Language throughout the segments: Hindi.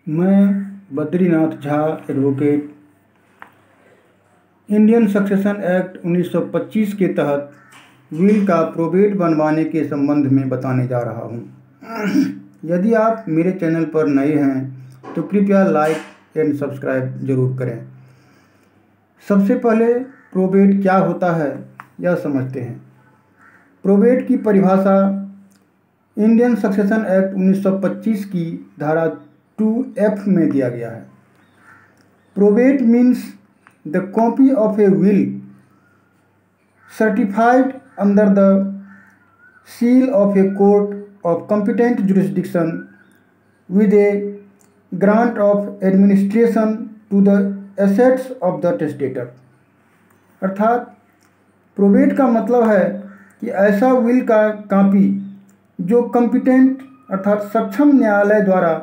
मैं Badrinath Jha advocate Indian succession act 1925 के तहत विल का प्रोबेट बनवाने के संबंध में बताने जा रहा हूँ। यदि आप मेरे चैनल पर नए हैं तो कृपया लाइक एंड सब्सक्राइब जरूर करें। सबसे पहले प्रोबेट क्या होता है यह समझते हैं। प्रोबेट की परिभाषा इंडियन सक्सेशन एक्ट 1925 की धारा 2F में दिया गया है। Probate means the copy of A will certified under the seal of a court of competent jurisdiction with a grant of administration to the assets of the testator। अर्थात प्रोबेट का मतलब है कि ऐसा विल का कॉपी जो कॉम्पिटेंट अर्थात सक्षम न्यायालय द्वारा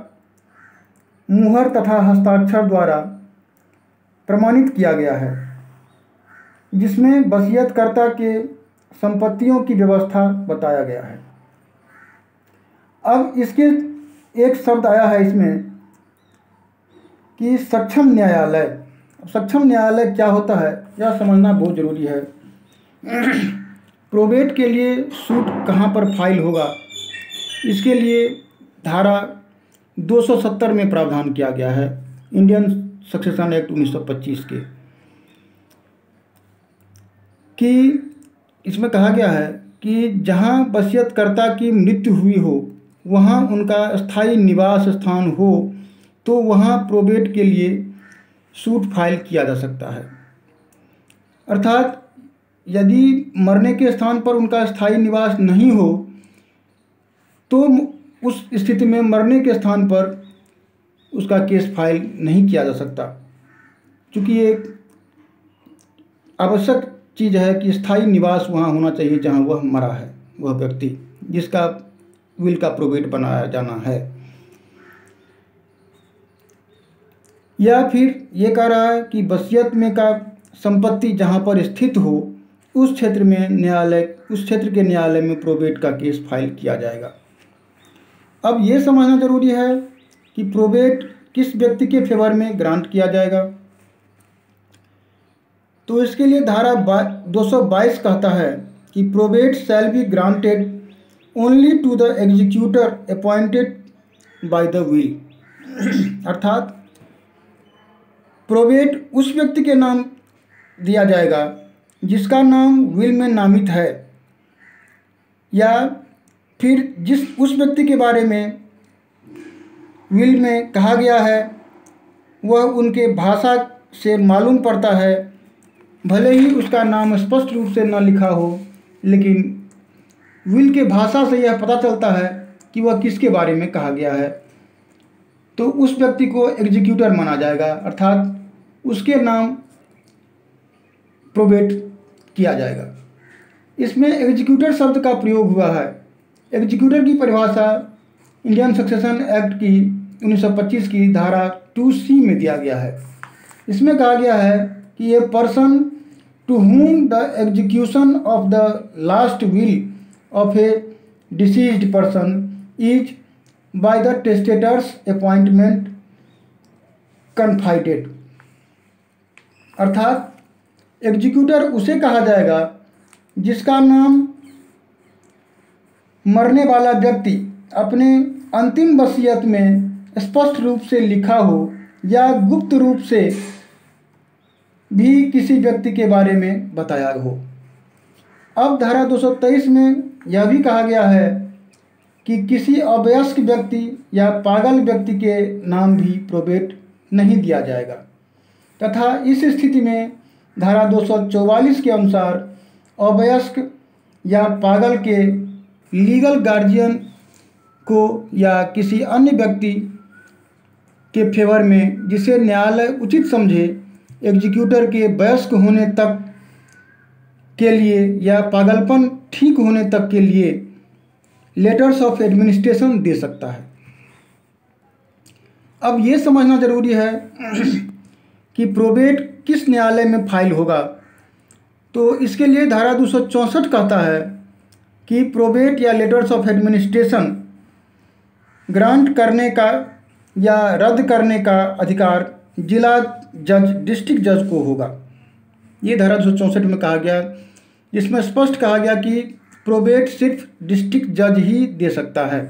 मुहर तथा हस्ताक्षर द्वारा प्रमाणित किया गया है, जिसमें वसीयतकर्ता के संपत्तियों की व्यवस्था बताया गया है। अब इसके एक शब्द आया है इसमें कि सक्षम न्यायालय। सक्षम न्यायालय क्या होता है यह समझना बहुत ज़रूरी है। प्रोबेट के लिए सूट कहाँ पर फाइल होगा, इसके लिए धारा 270 में प्रावधान किया गया है इंडियन सक्सेशन एक्ट 1925 के, कि इसमें कहा गया है कि जहां वसीयतकर्ता की मृत्यु हुई हो वहां उनका स्थायी निवास स्थान हो तो वहां प्रोबेट के लिए सूट फाइल किया जा सकता है। अर्थात यदि मरने के स्थान पर उनका स्थायी निवास नहीं हो तो उस स्थिति में मरने के स्थान पर उसका केस फाइल नहीं किया जा सकता, क्योंकि एक आवश्यक चीज़ है कि स्थायी निवास वहाँ होना चाहिए जहाँ वह मरा है, वह व्यक्ति जिसका विल का प्रोबेट बनाया जाना है। या फिर ये कह रहा है कि वसीयत में का संपत्ति जहाँ पर स्थित हो उस क्षेत्र के न्यायालय में प्रोबेट का केस फाइल किया जाएगा। अब ये समझना जरूरी है कि प्रोबेट किस व्यक्ति के फेवर में ग्रांट किया जाएगा। तो इसके लिए धारा 222 कहता है कि probate shall be granted only to the executor appointed by the will. अर्थात प्रोबेट उस व्यक्ति के नाम दिया जाएगा जिसका नाम विल में नामित है, या फिर उस व्यक्ति के बारे में विल में कहा गया है वह उनके भाषा से मालूम पड़ता है, भले ही उसका नाम स्पष्ट रूप से न लिखा हो, लेकिन विल के भाषा से यह पता चलता है कि वह किसके बारे में कहा गया है, तो उस व्यक्ति को एग्जीक्यूटर माना जाएगा। अर्थात उसके नाम प्रोबेट किया जाएगा। इसमें एग्जीक्यूटर शब्द का प्रयोग हुआ है। एग्जीक्यूटर की परिभाषा इंडियन सक्सेशन एक्ट की 1925 की धारा 2C में दिया गया है। इसमें कहा गया है कि a person to whom the execution of the last will of a deceased person is by the testator's appointment confided। अर्थात एग्जीक्यूटर उसे कहा जाएगा जिसका नाम मरने वाला व्यक्ति अपने अंतिम वसीयत में स्पष्ट रूप से लिखा हो या गुप्त रूप से भी किसी व्यक्ति के बारे में बताया हो। अब धारा 223 में यह भी कहा गया है कि किसी अवयस्क व्यक्ति या पागल व्यक्ति के नाम भी प्रोबेट नहीं दिया जाएगा, तथा इस स्थिति में धारा 244 के अनुसार अवयस्क या पागल के लीगल गार्जियन को या किसी अन्य व्यक्ति के फेवर में जिसे न्यायालय उचित समझे एग्जीक्यूटर के वयस्क होने तक के लिए या पागलपन ठीक होने तक के लिए लेटर्स ऑफ एडमिनिस्ट्रेशन दे सकता है। अब ये समझना जरूरी है कि प्रोबेट किस न्यायालय में फाइल होगा। तो इसके लिए धारा 264 कहता है कि प्रोबेट या लेटर्स ऑफ एडमिनिस्ट्रेशन ग्रांट करने का या रद्द करने का अधिकार जिला जज डिस्ट्रिक्ट जज को होगा। ये धारा 264 में कहा गया, जिसमें स्पष्ट कहा गया कि प्रोबेट सिर्फ डिस्ट्रिक्ट जज ही दे सकता है।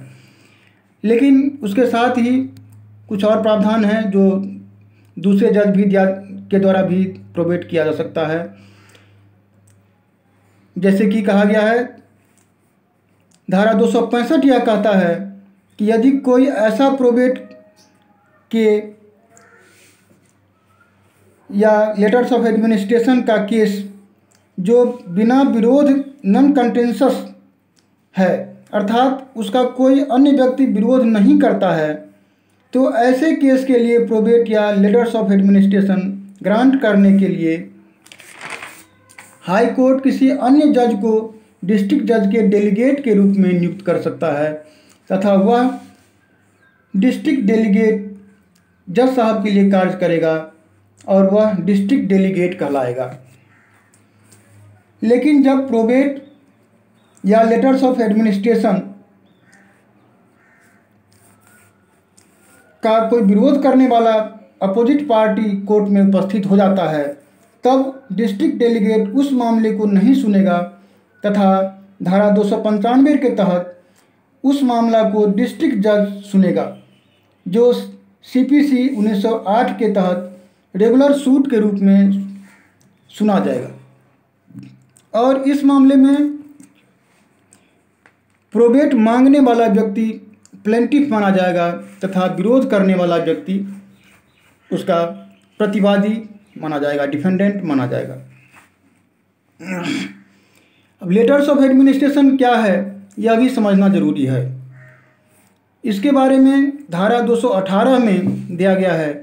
लेकिन उसके साथ ही कुछ और प्रावधान हैं जो दूसरे जज भी के द्वारा भी प्रोबेट किया जा सकता है। जैसे कि कहा गया है, धारा 265 यह कहता है कि यदि कोई ऐसा प्रोबेट के या लेटर्स ऑफ एडमिनिस्ट्रेशन का केस जो बिना विरोध नॉन कंटेंशस है, अर्थात उसका कोई अन्य व्यक्ति विरोध नहीं करता है, तो ऐसे केस के लिए प्रोबेट या लेटर्स ऑफ एडमिनिस्ट्रेशन ग्रांट करने के लिए हाई कोर्ट किसी अन्य जज को डिस्ट्रिक्ट जज के डेलीगेट के रूप में नियुक्त कर सकता है तथा वह डिस्ट्रिक्ट डेलीगेट जज साहब के लिए कार्य करेगा और वह डिस्ट्रिक्ट डेलीगेट कहलाएगा। लेकिन जब प्रोबेट या लेटर्स ऑफ एडमिनिस्ट्रेशन का कोई विरोध करने वाला अपोजिट पार्टी कोर्ट में उपस्थित हो जाता है, तब डिस्ट्रिक्ट डेलीगेट उस मामले को नहीं सुनेगा तथा धारा 295 के तहत उस मामला को डिस्ट्रिक्ट जज सुनेगा, जो CPC 1908 के तहत रेगुलर सूट के रूप में सुना जाएगा। और इस मामले में प्रोबेट मांगने वाला व्यक्ति प्लेंटिफ माना जाएगा तथा विरोध करने वाला व्यक्ति उसका प्रतिवादी माना जाएगा, डिफेंडेंट माना जाएगा। अब लेटर्स ऑफ एडमिनिस्ट्रेशन क्या है यह भी समझना जरूरी है। इसके बारे में धारा 218 में दिया गया है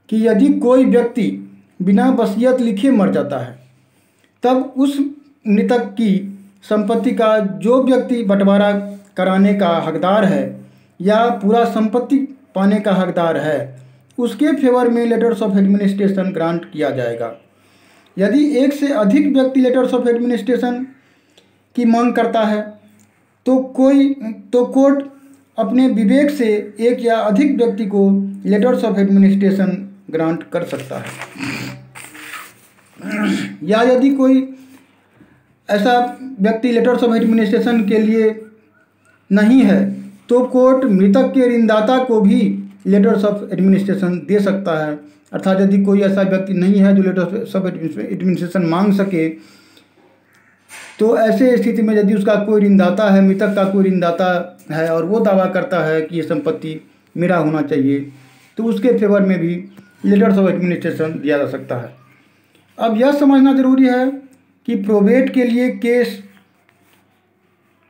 कि यदि कोई व्यक्ति बिना वसीयत लिखे मर जाता है, तब उस मृतक की संपत्ति का जो व्यक्ति बंटवारा कराने का हकदार है या पूरा संपत्ति पाने का हकदार है, उसके फेवर में लेटर्स ऑफ एडमिनिस्ट्रेशन ग्रांट किया जाएगा। यदि एक से अधिक व्यक्ति लेटर्स ऑफ एडमिनिस्ट्रेशन की मांग करता है तो कोर्ट अपने विवेक से एक या अधिक व्यक्ति को लेटर्स ऑफ एडमिनिस्ट्रेशन ग्रांट कर सकता है। या यदि कोई ऐसा व्यक्ति लेटर्स ऑफ एडमिनिस्ट्रेशन के लिए नहीं है तो कोर्ट मृतक के ऋणदाता को भी लेटर्स ऑफ एडमिनिस्ट्रेशन दे सकता है। अर्थात यदि कोई ऐसा व्यक्ति नहीं है जो लेटर्स ऑफ एडमिनिस्ट्रेशन मांग सके, तो ऐसे स्थिति में यदि उसका कोई ऋणदाता है, मृतक का कोई ऋणदाता है और वो दावा करता है कि ये संपत्ति मेरा होना चाहिए, तो उसके फेवर में भी लेटर्स ऑफ एडमिनिस्ट्रेशन दिया जा सकता है। अब यह समझना जरूरी है कि प्रोबेट के लिए केस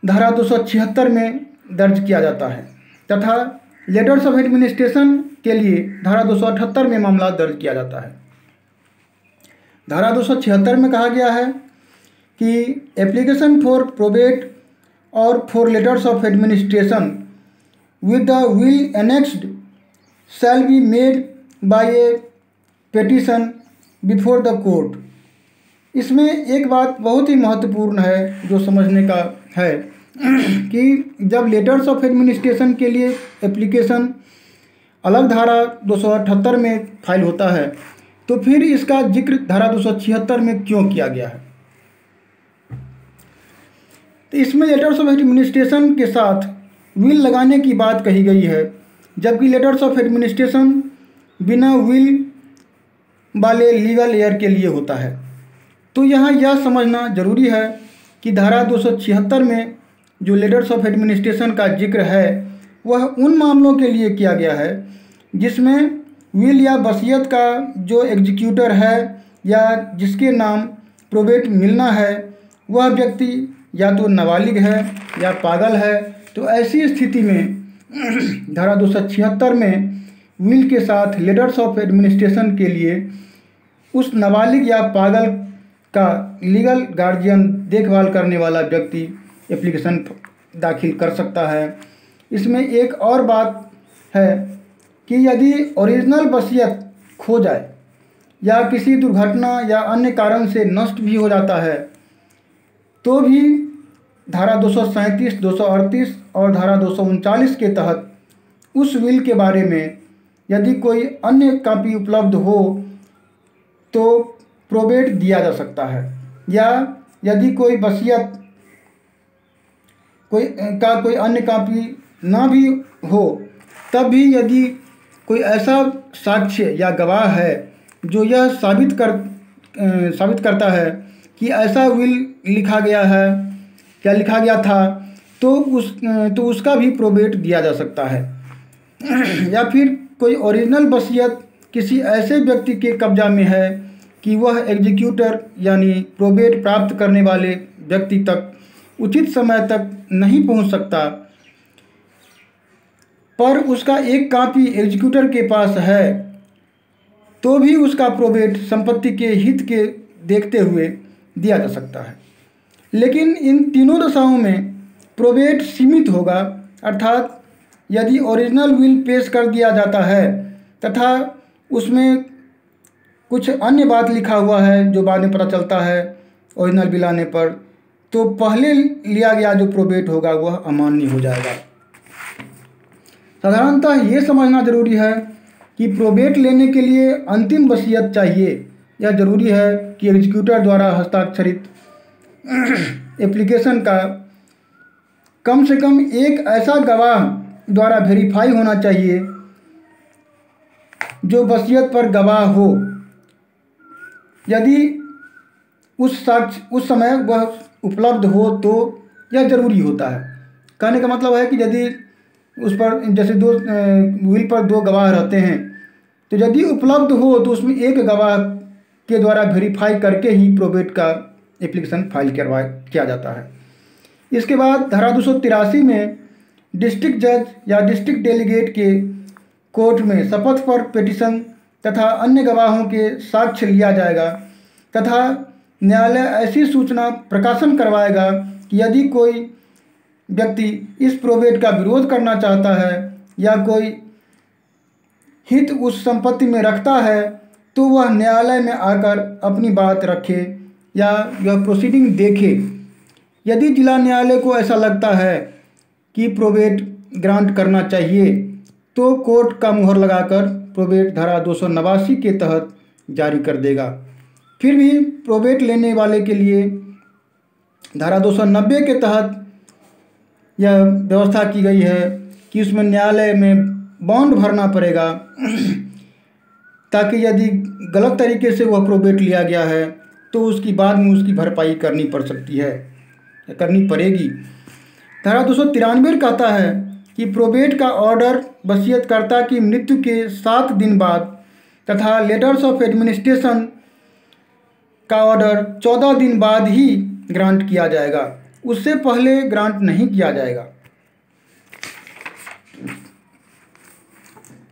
धारा 276 में दर्ज किया जाता है तथा लेटर्स ऑफ एडमिनिस्ट्रेशन के लिए धारा 278 में मामला दर्ज किया जाता है। धारा 276 में कहा गया है कि एप्लीकेशन फॉर प्रोबेट और for letters of administration with the will annexed shall be made by A petition before the court. इसमें एक बात बहुत ही महत्वपूर्ण है जो समझने का है कि जब लेटर्स ऑफ एडमिनिस्ट्रेशन के लिए एप्लीकेशन अलग धारा 278 में फाइल होता है, तो फिर इसका जिक्र धारा 276 में क्यों किया गया है। तो इसमें लेटर्स ऑफ एडमिनिस्ट्रेशन के साथ विल लगाने की बात कही गई है, जबकि लेटर्स ऑफ एडमिनिस्ट्रेशन बिना विल वाले लीगल एयर के लिए होता है। तो यहाँ यह समझना जरूरी है कि धारा 276 में जो लेटर्स ऑफ एडमिनिस्ट्रेशन का जिक्र है वह उन मामलों के लिए किया गया है जिसमें विल या वसीयत का जो एग्जीक्यूटर है या जिसके नाम प्रोबेट मिलना है वह व्यक्ति या तो नाबालिग है या पागल है। तो ऐसी स्थिति में धारा 276 में विल के साथ लेटर्स ऑफ एडमिनिस्ट्रेशन के लिए उस नाबालिग या पागल का लीगल गार्जियन देखभाल करने वाला व्यक्ति एप्लीकेशन दाखिल कर सकता है। इसमें एक और बात है कि यदि ओरिजिनल वसीयत खो जाए या किसी दुर्घटना या अन्य कारण से नष्ट भी हो जाता है तो भी धारा 237, 238 और धारा 239 के तहत उस विल के बारे में यदि कोई अन्य कॉपी उपलब्ध हो तो प्रोबेट दिया जा सकता है, या यदि कोई वसीयत कोई अन्य कॉपी ना भी हो तब भी यदि कोई ऐसा साक्ष्य या गवाह है जो यह साबित करता है कि ऐसा विल लिखा गया है या लिखा गया था तो उसका भी प्रोबेट दिया जा सकता है। या फिर कोई ओरिजिनल वसीयत किसी ऐसे व्यक्ति के कब्जा में है कि वह एग्जीक्यूटर यानी प्रोबेट प्राप्त करने वाले व्यक्ति तक उचित समय तक नहीं पहुंच सकता, पर उसका एक कॉपी एग्जीक्यूटर के पास है, तो भी उसका प्रोबेट संपत्ति के हित के देखते हुए दिया जा सकता है। लेकिन इन तीनों दशाओं में प्रोबेट सीमित होगा, अर्थात यदि ओरिजिनल विल पेश कर दिया जाता है तथा उसमें कुछ अन्य बात लिखा हुआ है जो बाद में पता चलता है ओरिजिनल विल आने पर, तो पहले लिया गया जो प्रोबेट होगा वह अमान्य हो जाएगा। साधारणतः ये समझना जरूरी है कि प्रोबेट लेने के लिए अंतिम वसीयत चाहिए। यह जरूरी है कि एग्जीक्यूटर द्वारा हस्ताक्षरित एप्लीकेशन का कम से कम एक ऐसा गवाह द्वारा वेरीफाई होना चाहिए जो वसीयत पर गवाह हो। यदि उस समय वह उपलब्ध हो तो यह जरूरी होता है। कहने का मतलब है कि यदि उस पर जैसे विल पर 2 गवाह रहते हैं, तो यदि उपलब्ध हो तो उसमें एक गवाह के द्वारा वेरीफाई करके ही प्रोबेट का एप्लीकेशन फाइल किया जाता है। इसके बाद धारा 283 में डिस्ट्रिक्ट जज या डिस्ट्रिक्ट डेलीगेट के कोर्ट में शपथ पर पिटीशन तथा अन्य गवाहों के साक्ष्य लिया जाएगा तथा न्यायालय ऐसी सूचना प्रकाशन करवाएगा कि यदि कोई व्यक्ति इस प्रोबेट का विरोध करना चाहता है या कोई हित उस संपत्ति में रखता है तो वह न्यायालय में आकर अपनी बात रखे या यह प्रोसीडिंग देखे। यदि जिला न्यायालय को ऐसा लगता है कि प्रोबेट ग्रांट करना चाहिए तो कोर्ट का मुहर लगाकर प्रोबेट धारा 289 के तहत जारी कर देगा। फिर भी प्रोबेट लेने वाले के लिए धारा 290 के तहत यह व्यवस्था की गई है कि उसमें न्यायालय में बॉन्ड भरना पड़ेगा ताकि यदि गलत तरीके से वह प्रोबेट लिया गया है तो उसकी बाद में उसकी भरपाई करनी पड़ सकती है या करनी पड़ेगी। धारा 293 कहता है कि प्रोबेट का ऑर्डर वसीयतकर्ता की मृत्यु के 7 दिन बाद तथा लेटर्स ऑफ एडमिनिस्ट्रेशन का ऑर्डर 14 दिन बाद ही ग्रांट किया जाएगा, उससे पहले ग्रांट नहीं किया जाएगा।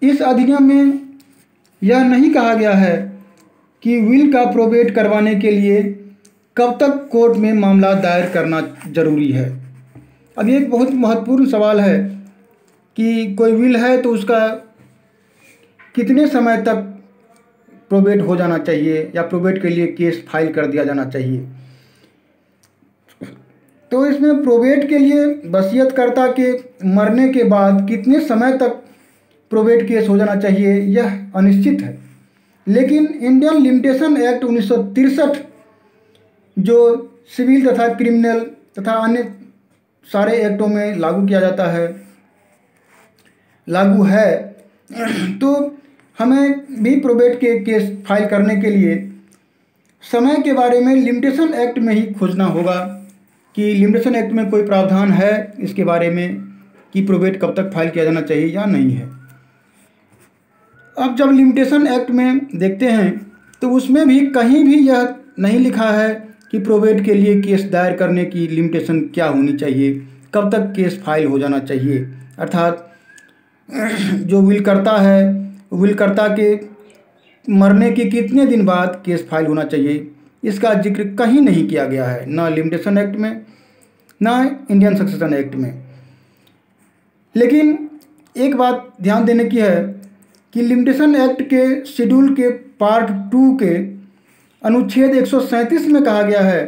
इस अधिनियम में यह नहीं कहा गया है कि विल का प्रोबेट करवाने के लिए कब तक कोर्ट में मामला दायर करना जरूरी है। अब एक बहुत महत्वपूर्ण सवाल है कि कोई विल है तो उसका कितने समय तक प्रोबेट हो जाना चाहिए या प्रोबेट के लिए केस फाइल कर दिया जाना चाहिए। तो इसमें प्रोबेट के लिए वसीयतकर्ता के मरने के बाद कितने समय तक प्रोबेट केस हो जाना चाहिए यह अनिश्चित है। लेकिन इंडियन लिमिटेशन एक्ट 1963 जो सिविल तथा क्रिमिनल तथा अन्य सारे एक्टों में लागू है तो हमें भी प्रोबेट के केस फाइल करने के लिए समय के बारे में लिमिटेशन एक्ट में ही खोजना होगा कि लिमिटेशन एक्ट में कोई प्रावधान है इसके बारे में कि प्रोबेट कब तक फाइल किया जाना चाहिए या नहीं है। अब जब लिमिटेशन एक्ट में देखते हैं तो उसमें भी कहीं भी यह नहीं लिखा है कि प्रोबेट के लिए केस दायर करने की लिमिटेशन क्या होनी चाहिए, कब तक केस फाइल हो जाना चाहिए। अर्थात जो विल करता है विल करता के मरने के कितने दिन बाद केस फाइल होना चाहिए, इसका जिक्र कहीं नहीं किया गया है, ना लिमिटेशन एक्ट में ना इंडियन सक्सेशन एक्ट में। लेकिन एक बात ध्यान देने की है कि लिमिटेशन एक्ट के शेड्यूल के पार्ट 2 के अनुच्छेद 137 में कहा गया है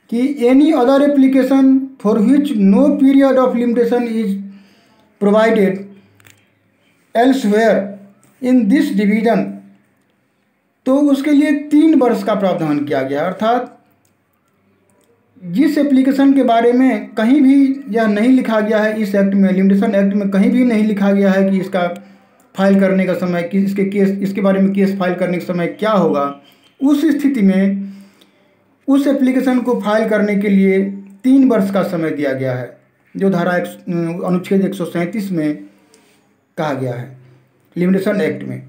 कि any other application for which no period of limitation is provided elsewhere in this division, तो उसके लिए 3 वर्ष का प्रावधान किया गया। अर्थात जिस एप्लीकेशन के बारे में कहीं भी यह नहीं लिखा गया है, इस एक्ट में, लिमिटेशन एक्ट में कहीं भी नहीं लिखा गया है कि इसका फाइल करने का समय, कि इसके बारे में केस फाइल करने के समय क्या होगा, उस स्थिति में उस एप्लीकेशन को फाइल करने के लिए 3 वर्ष का समय दिया गया है, जो धारा अनुच्छेद 137 में कहा गया है लिमिटेशन एक्ट में।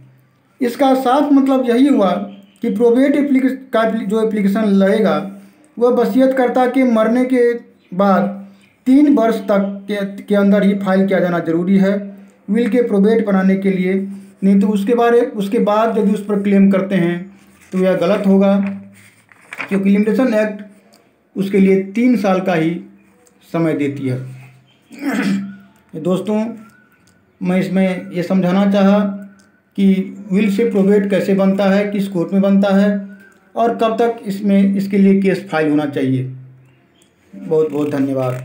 इसका साफ मतलब यही हुआ कि प्रोबेट का जो एप्लीकेशन लगेगा वह वसीयतकर्ता के मरने के बाद 3 वर्ष तक के अंदर ही फाइल किया जाना जरूरी है विल के प्रोबेट बनाने के लिए। नहीं तो उसके बाद यदि उस पर क्लेम करते हैं तो यह गलत होगा, क्योंकि लिमिटेशन एक्ट उसके लिए 3 साल का ही समय देती है। दोस्तों, मैं इसमें ये समझाना चाहा कि विल से प्रोबेट कैसे बनता है, किस कोर्ट में बनता है और कब तक इसके लिए केस फाइल होना चाहिए। बहुत बहुत धन्यवाद।